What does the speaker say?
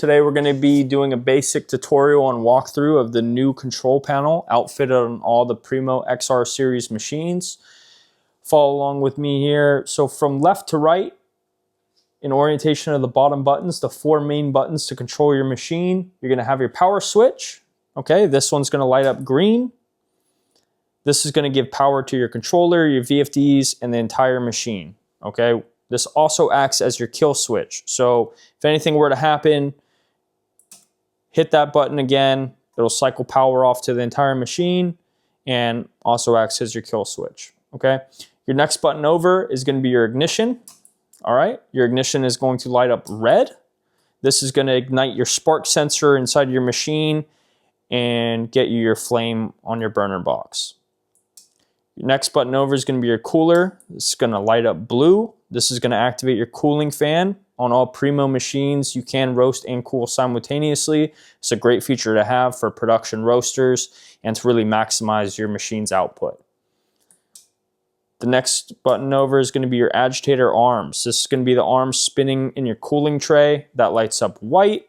Today we're going to be doing a basic tutorial and walkthrough of the new control panel outfitted on all the Primo XR series machines. Follow along with me here. So from left to right, in orientation of the bottom buttons, the four main buttons to control your machine, you're going to have your power switch. Okay, this one's going to light up green. This is going to give power to your controller, your VFDs, and the entire machine. Okay, this also acts as your kill switch. So if anything were to happen, hit that button again, it'll cycle power off to the entire machine and also acts as your kill switch. Okay, your next button over is going to be your ignition. All right, your ignition is going to light up red. This is going to ignite your spark sensor inside your machine and get you your flame on your burner box. Your next button over is going to be your cooler. This is going to light up blue. This is going to activate your cooling fan. On all Primo machines, you can roast and cool simultaneously. It's a great feature to have for production roasters and to really maximize your machine's output. The next button over is going to be your agitator arms. This is going to be the arms spinning in your cooling tray. That lights up white.